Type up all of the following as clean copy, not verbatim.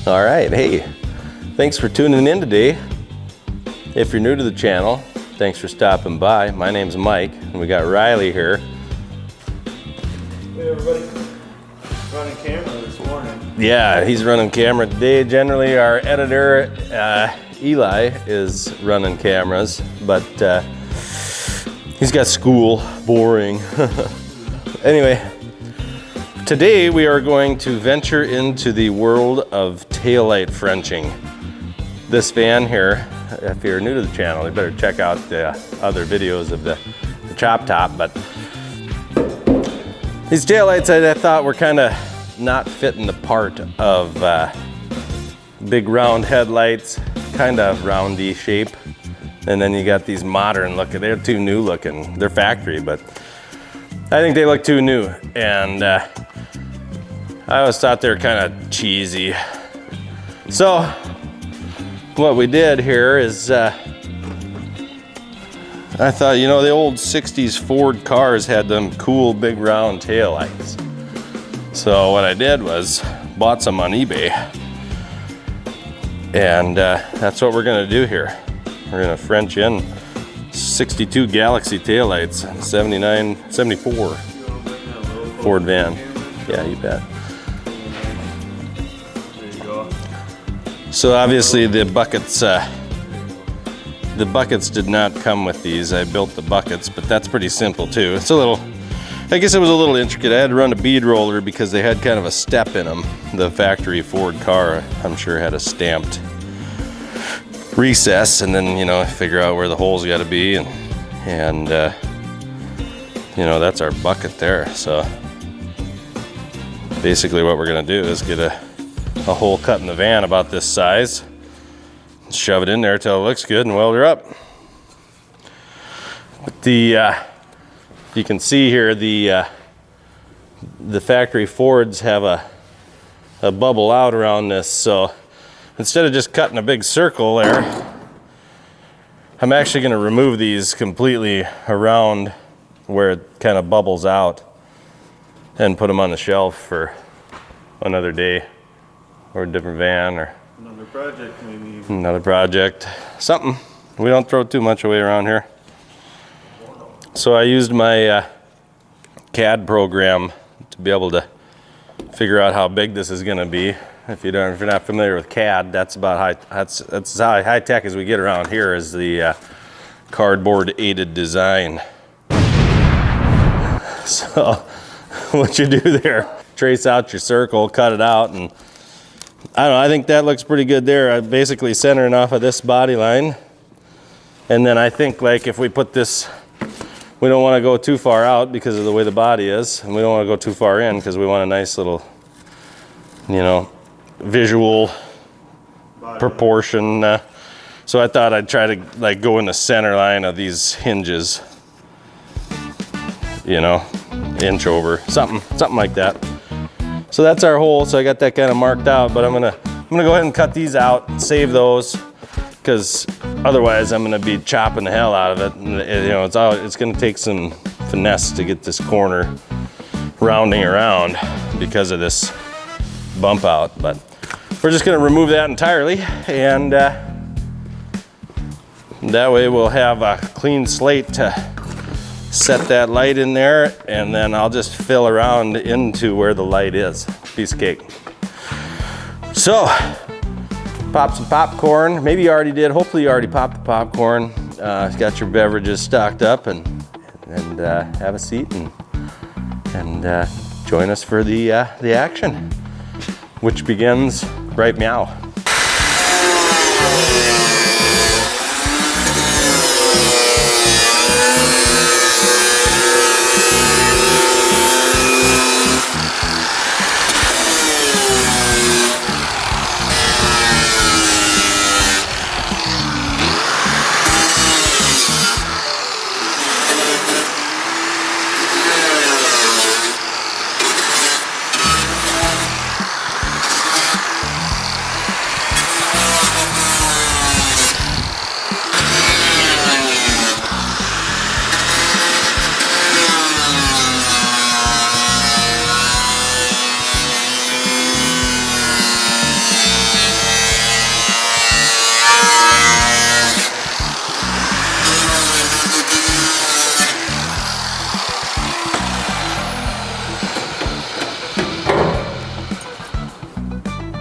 All right, hey, thanks for tuning in today. If you're new to the channel, thanks for stopping by. My name's Mike, and we got Riley here. Hey everybody, running camera this morning. Yeah, he's running camera today. Generally, our editor, Eli, is running cameras, but he's got school, boring. Anyway, today we are going to venture into the world of taillight Frenching. This van here, if you're new to the channel, you better check out the other videos of the chop top, but these taillights I thought were kind of not fitting the part of big round headlights, kind of roundy shape. And then you got these modern looking, they're too new looking. They're factory, but I think they look too new. And I always thought they were kind of cheesy. So what we did here is I thought, you know, the old 60s Ford cars had them cool big round taillights. So what I did was bought some on eBay. And that's what we're gonna do here. We're gonna French in 62 Galaxy taillights, 74 Ford van. Yeah, you bet. There you go. So obviously the buckets did not come with these. I built the buckets, but that's pretty simple too. It's a little, I guess it was a little intricate. I had to run a bead roller because they had kind of a step in them. The factory Ford car, I'm sure, had a stamped recess, and then, you know, figure out where the holes got to be, and you know, that's our bucket there. So basically what we're gonna do is get a hole cut in the van about this size, shove it in there till it looks good, and weld her up. But the you can see here the factory Fords have a bubble out around this, so instead of just cutting a big circle there, I'm actually going to remove these completely around where it kind of bubbles out and put them on the shelf for another day or a different van or Another project maybe. another project. Something. We don't throw too much away around here. So I used my CAD program to be able to figure out how big this is going to be. If you're not familiar with CAD, that's about that's how high tech as we get around here, is the cardboard aided design. So what you do there, trace out your circle, cut it out, and I don't know, I think that looks pretty good there. I'm basically centering off of this body line. And then I think, like, if we put this, we don't want to go too far out because of the way the body is, and we don't want to go too far in because we want a nice little, you know, visual proportion. So I thought I'd try to, like, go in the center line of these hinges, you know, inch over, something like that. So that's our hole. So I got that kind of marked out, but I'm gonna go ahead and cut these out and save those, because otherwise I'm gonna be chopping the hell out of it. And, you know, it's gonna take some finesse to get this corner rounding around because of this bump out. But we're just gonna remove that entirely, and that way we'll have a clean slate to set that light in there, and then I'll just fill around into where the light is. Piece of cake. So pop some popcorn. Maybe you already did. Hopefully you already popped the popcorn. Got your beverages stocked up, and have a seat and join us for the action, which begins right meow.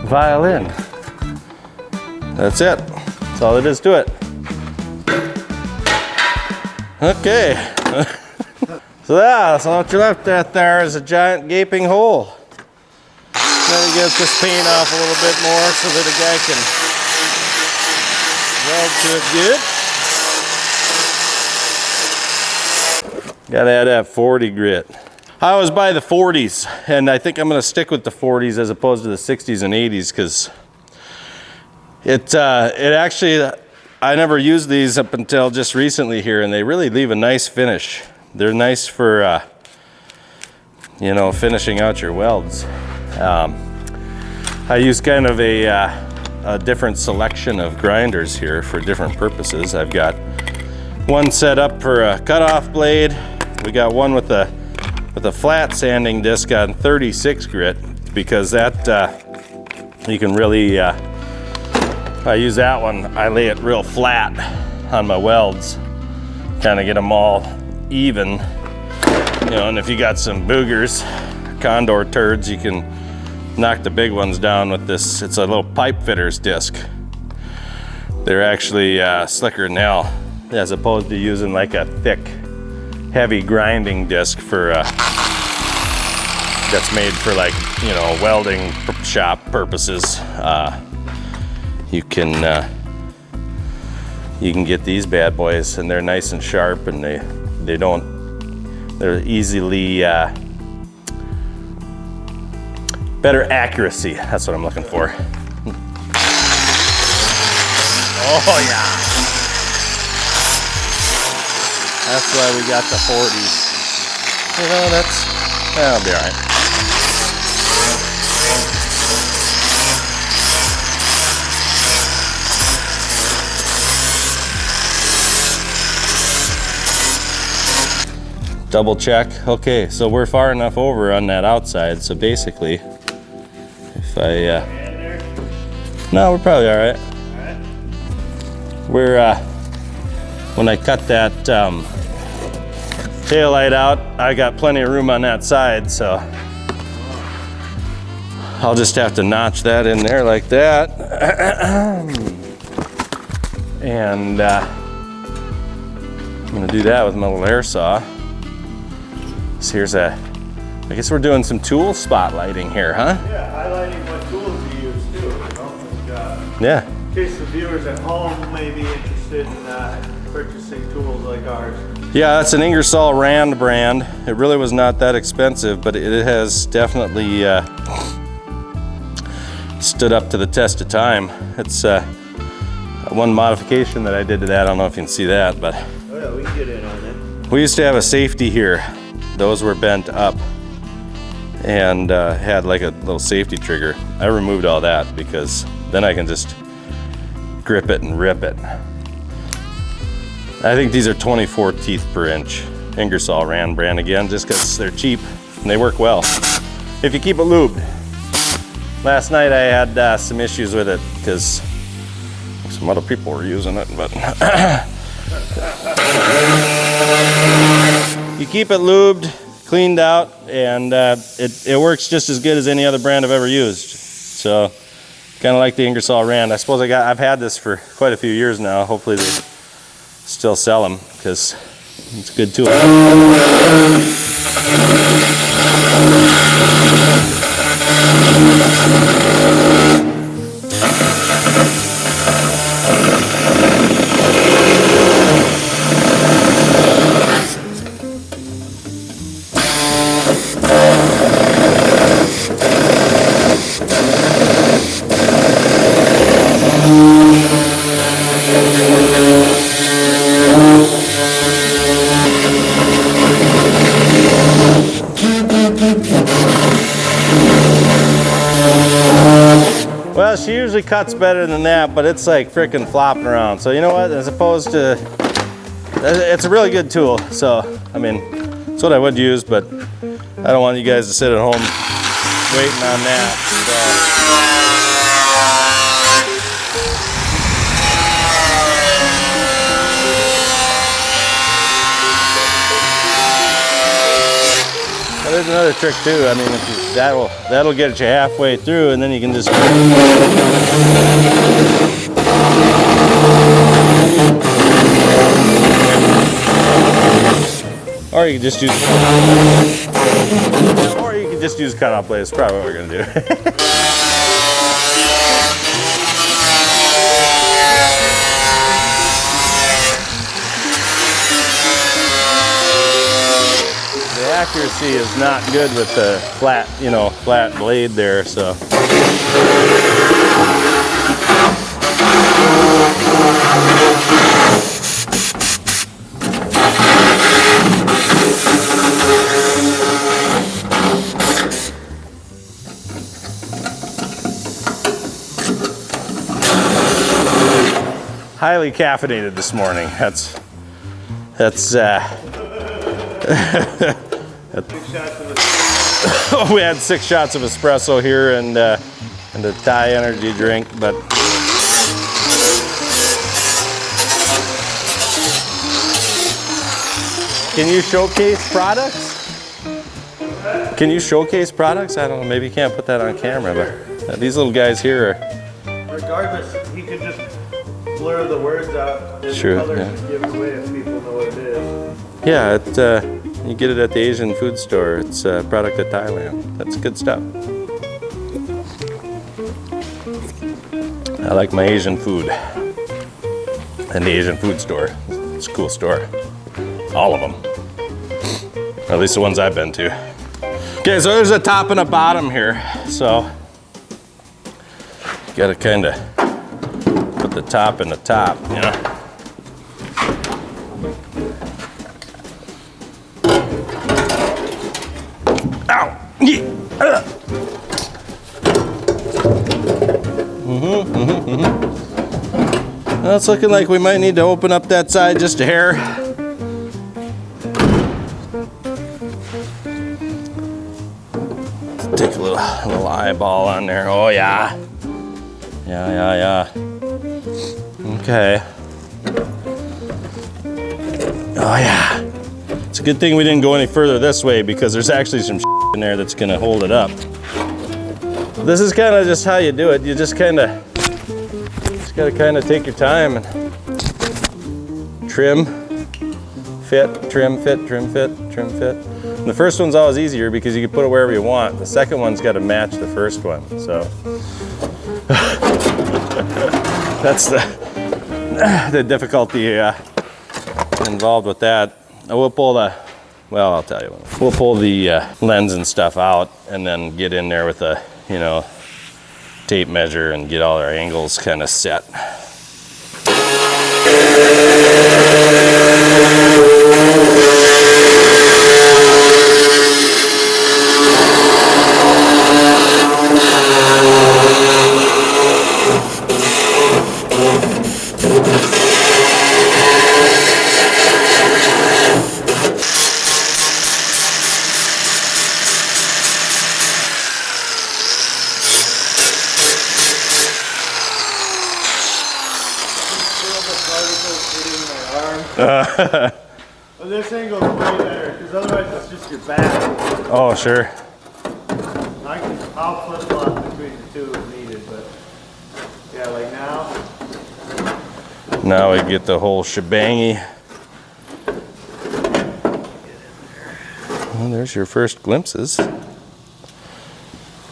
violin. That's it. That's all there is to it. Okay. So yeah, so what you left at there is a giant gaping hole. Maybe get this paint off a little bit more so that a guy can weld to it good. Gotta add that 40 grit. I always buy the 40s, and I think I'm gonna stick with the 40s as opposed to the 60s and 80s, because it actually, I never used these up until just recently here, and they really leave a nice finish. They're nice for, you know, finishing out your welds. I use kind of a different selection of grinders here for different purposes. I've got one set up for a cutoff blade. We got one with a flat sanding disc on 36 grit, because that you can really, I use that one, I lay it real flat on my welds, kind of get them all even, you know, and if you got some boogers, condor turds, you can knock the big ones down with this. It's a little pipe fitter's disc. They're actually slicker than hell, as opposed to using like a thick, heavy grinding disc for that's made for, like, you know, welding shop purposes. You can get these bad boys, and they're nice and sharp, and they're easily better accuracy. That's what I'm looking for. Oh yeah. That's why we got the 40s. You know, that'll be all right. Double check. Okay, so we're far enough over on that outside, so basically, if I, no, we're probably all right. We're, when I cut that tail light out, I got plenty of room on that side, so I'll just have to notch that in there like that. And I'm gonna do that with my little air saw. So here's I guess we're doing some tool spotlighting here, huh? Yeah, highlighting what tools you use too, you know? And, Yeah. in case the viewers at home may be interested in purchasing tools like ours. Yeah, that's an Ingersoll Rand brand. It really was not that expensive, but it has definitely stood up to the test of time. It's one modification that I did to that. I don't know if you can see that, but Oh yeah, we can get in on it. we used to have a safety here. Those were bent up and had like a little safety trigger. I removed all that because then I can just grip it and rip it. I think these are 24 teeth per inch. Ingersoll Rand brand again, just because they're cheap and they work well. If you keep it lubed. Last night I had some issues with it because some other people were using it, but you keep it lubed, cleaned out, and it works just as good as any other brand I've ever used. So, kind of like the Ingersoll Rand. I suppose I've had this for quite a few years now. Hopefully they still sell them because it's a good tool. Well, she usually cuts better than that, but it's like freaking flopping around. So you know what, as opposed to, it's a really good tool. So, I mean, it's what I would use, but I don't want you guys to sit at home waiting on that. But there's another trick too. I mean, if you, that'll get you halfway through, and then you can just. Or you can just use. Or you can just use cut-off blades. Probably what we're gonna do. The accuracy is not good with the flat, flat blade there, so. Highly caffeinated this morning. That's we had 6 shots of espresso here and a Thai energy drink, but can you showcase products? Can you showcase products? I don't know, maybe you can't put that on camera, but these little guys here are. Regardless, he could just blur the words out and Sure, the colors yeah. would give it away if people know what it is. Yeah, you get it at the Asian food store. It's a product of Thailand. That's good stuff. I like my Asian food. And the Asian food store. It's a cool store. All of them. Or at least the ones I've been to. Okay, so there's a top and a bottom here. So, gotta kind of put the top in the top, Ow! Well, it's looking like we might need to open up that side just a hair. Take a little eyeball on there. Oh yeah. Yeah. Okay. Oh yeah. It's a good thing we didn't go any further this way because there's actually some in there that's gonna hold it up. This is kind of just how you do it. You just gotta kind of take your time and trim, fit, trim, fit, trim, fit, trim, fit. And the first one's always easier because you can put it wherever you want. The second one's got to match the first one. So that's the difficulty involved with that. We'll pull the, well, I'll tell you. We'll pull the lens and stuff out and then get in there with a, tape measure and get all our angles kind of set. Well, this angle's way better because otherwise it's just your back. Oh, sure. I'll flip flop between the two if needed, but yeah, like now. Now we get the whole shebangy. Well, there's your first glimpses.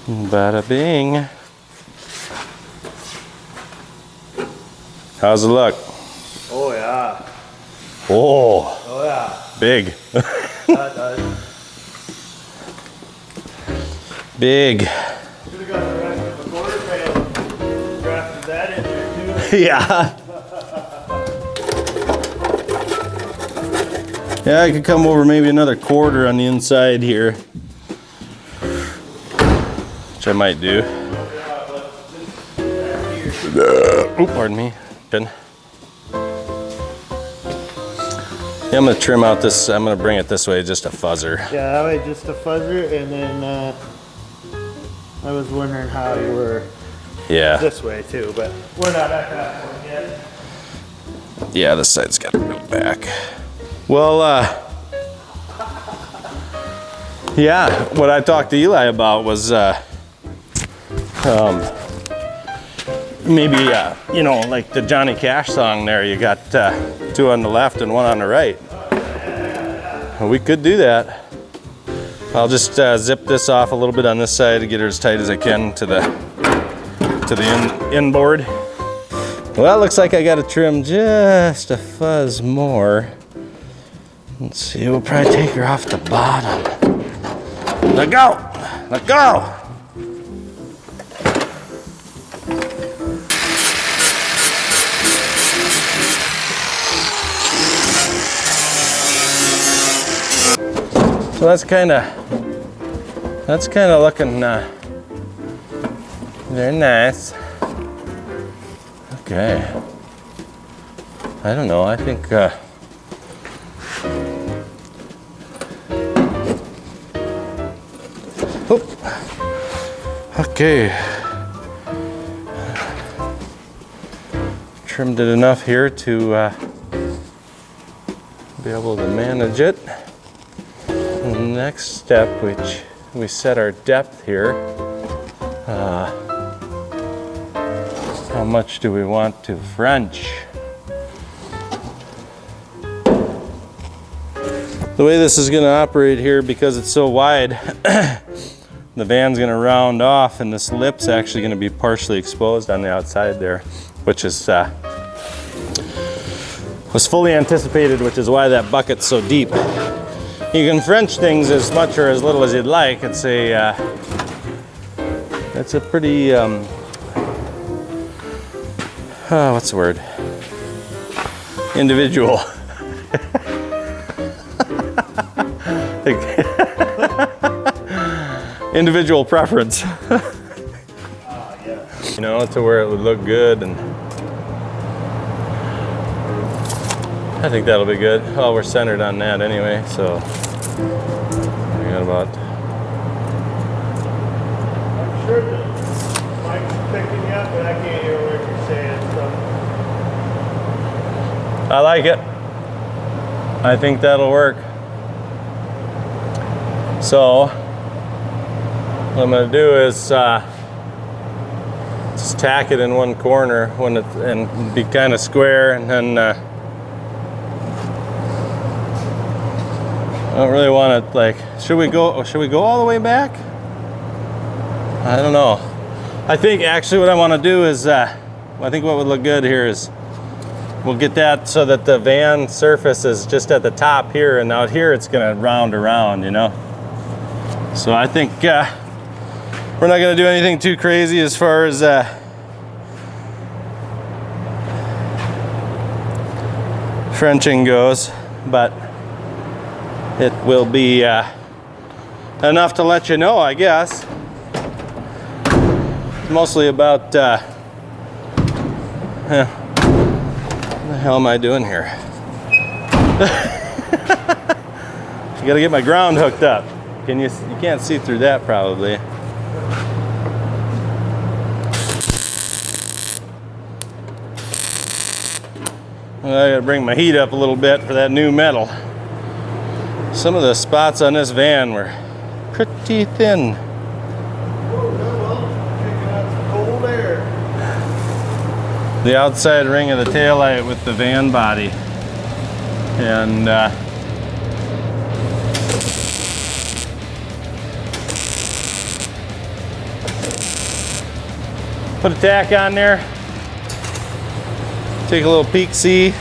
Bada bing. How's it look? Oh yeah. Oh. Oh yeah. Big. Big. Should have got the rest of the quarter pail. Drafted that in there too. Yeah. Yeah, I could come over maybe another quarter on the inside here, which I might do. Oh, pardon me. Pin. Yeah, I'm gonna trim out this. I'm gonna bring it this way, just a fuzzer. Yeah, that way just a fuzzer, and then I was wondering how you were this way too, but we're not at that point yet. Yeah, this side's got to go back. Well, Yeah, what I talked to Eli about was maybe, you know, like the Johnny Cash song there, you got 2 on the left and 1 on the right. We could do that. I'll just zip this off a little bit on this side to get her as tight as I can to the inboard. Well, it looks like I got to trim just a fuzz more. Let's see, we'll probably take her off the bottom. Let go! Let go! So that's kind of looking very nice. Okay. I don't know. I think okay. Trimmed it enough here to be able to manage it. And the next step, which we set our depth here. How much do we want to French? The way this is going to operate here, because it's so wide, the van's going to round off, and this lip's actually going to be partially exposed on the outside there, which is was fully anticipated, which is why that bucket's so deep. You can French things as much or as little as you'd like. It's a pretty what's the word? Individual. Individual preference. You know, to where it would look good, and I think that'll be good. Oh, we're centered on that anyway, so we got about. I'm sure the mic's picking you up, but I can't hear what you're saying. So. I like it. I think that'll work. So what I'm going to do is just tack it in one corner when it and be kind of square, and then I don't really want to, like, should we go all the way back? I don't know. I think actually what I want to do is I think what would look good here is we'll get that so that the van surface is just at the top here, and out here it's going to round around, you know. So I think we're not going to do anything too crazy as far as Frenching goes, but it will be enough to let you know, I guess. Mostly about what the hell am I doing here? You got to get my ground hooked up. You can't see through that probably. Well, I gotta bring my heat up a little bit for that new metal. Some of the spots on this van were pretty thin. Cold air. The outside ring of the taillight with the van body. And put a tack on there, take a little peek see,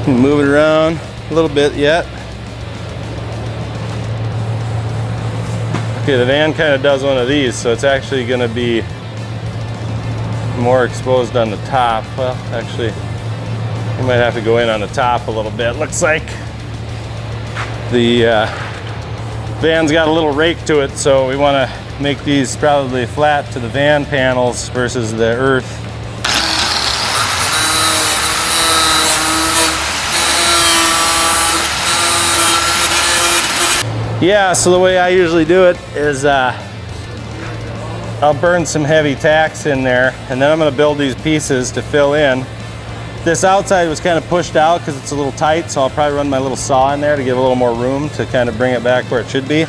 move it around a little bit yet. Okay, the van kind of does one of these, so it's actually going to be more exposed on the top. Well, actually, you might have to go in on the top a little bit. Looks like the van's got a little rake to it, so we want to make these probably flat to the van panels versus the earth. Yeah, so the way I usually do it is I'll burn some heavy tacks in there, and then I'm going to build these pieces to fill in, This outside was kind of pushed out because it's a little tight, so I'll probably run my little saw in there to give a little more room to kind of bring it back where it should be.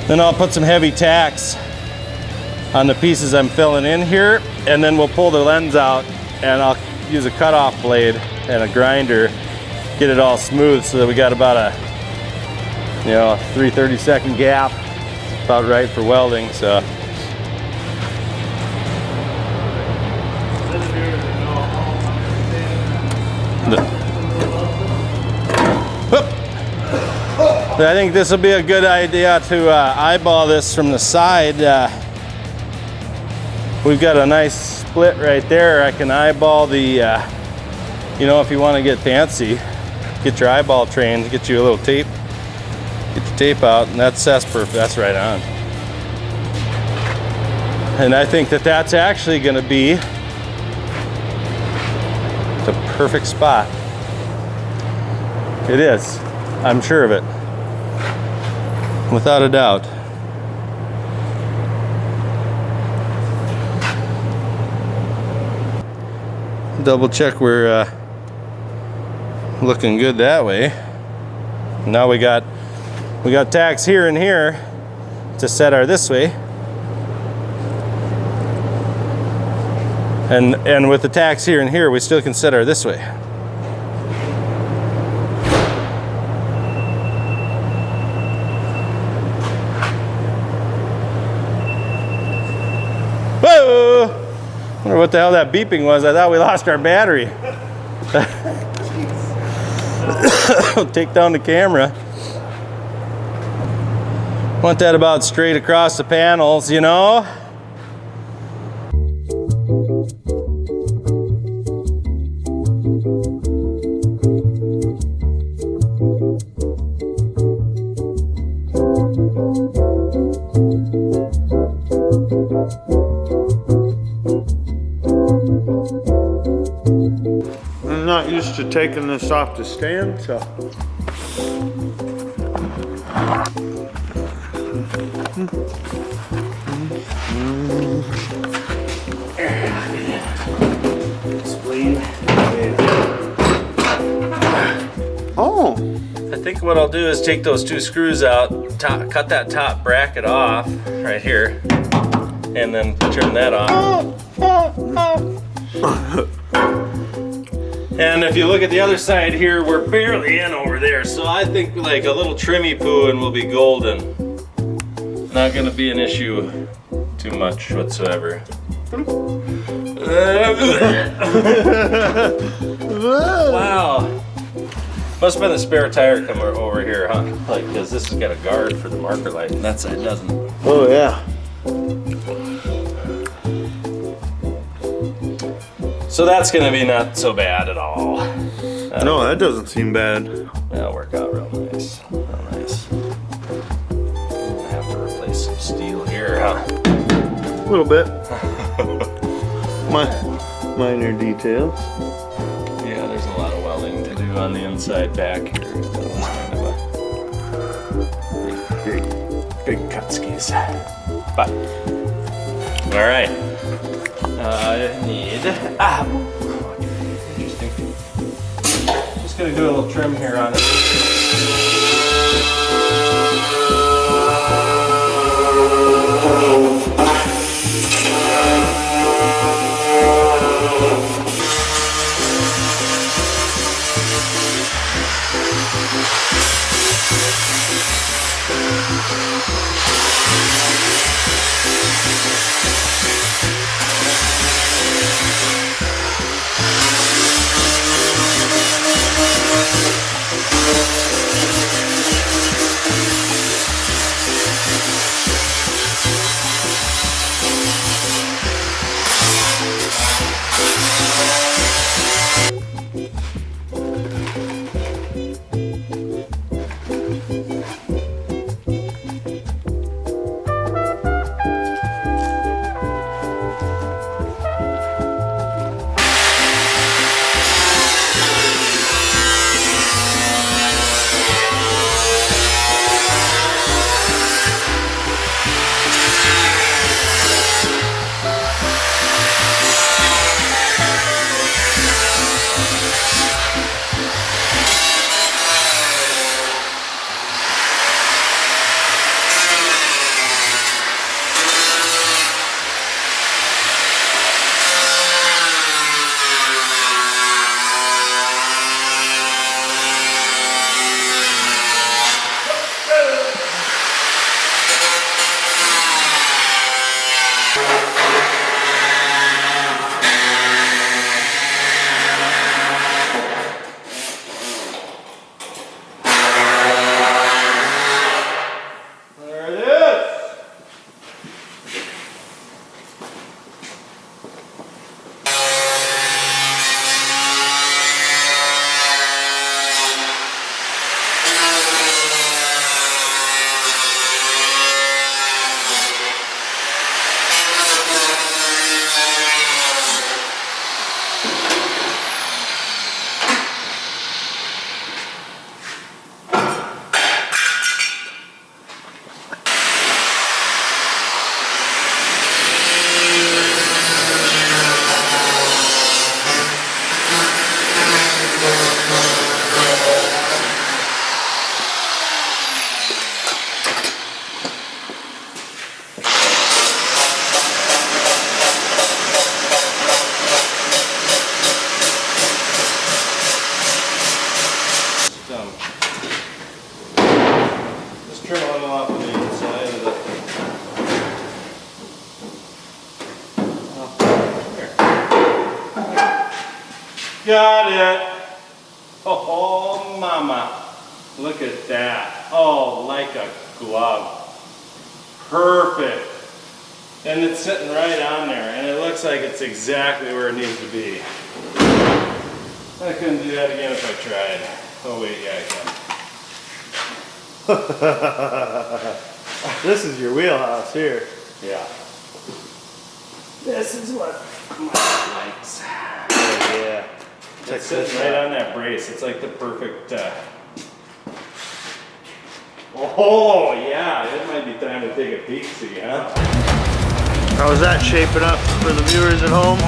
Then I'll put some heavy tacks on the pieces I'm filling in here, and then we'll pull the lens out, and I'll use a cutoff blade and a grinder, get it all smooth so that we got about a 3/32 gap, about right for welding. So I think this will be a good idea to eyeball this from the side. We've got a nice split right there. I can eyeball the, if you want to get fancy, get your eyeball trained, get you a little tape, get your tape out, and that's perfect. That's right on. And I think that that's actually going to be the perfect spot. It is. I'm sure of it. Without a doubt. Double check we're looking good that way. Now we got tacks here and here to set our this way. And with the tacks here and here, we still can set our this way. Whoa! I wonder what the hell that beeping was. I thought we lost our battery. Take down the camera. Want that about straight across the panels, you know? I'm not used to taking this off the stand, so. Oh. I think what I'll do is take those two screws out, cut that top bracket off right here, and then turn that off. And if you look at the other side here, we're barely in over there, so I think like a little trimmy poo and we'll be golden. Not gonna be an issue too much whatsoever. Wow. Must have been the spare tire coming over here, huh? Like, because this has got a guard for the marker light and that side doesn't. Oh, yeah. So that's gonna be not so bad at all. No, that doesn't seem bad. That'll work out real nice. Real nice. I'm gonna have to replace some steel here, huh? A little bit. Minor details. Yeah, there's a lot of welding to do on the inside back here. It's kind of a big cut skis. But, all right. I need, interesting. Just gonna do a little trim here on it. trim a little off of the inside of the... Got it. Oh, mama. Look at that. Oh, like a glove. Perfect. And it's sitting right on there, and it looks like it's exactly where it needs to be. I couldn't do that again if I tried. Oh wait, yeah, I can. This is your wheelhouse here. Yeah. This is what Mike likes. Oh, yeah. It's sitting right on that brace. It's like the perfect... Oh, yeah, it might be time to take a peek, see, huh? How is that shaping up for the viewers at home?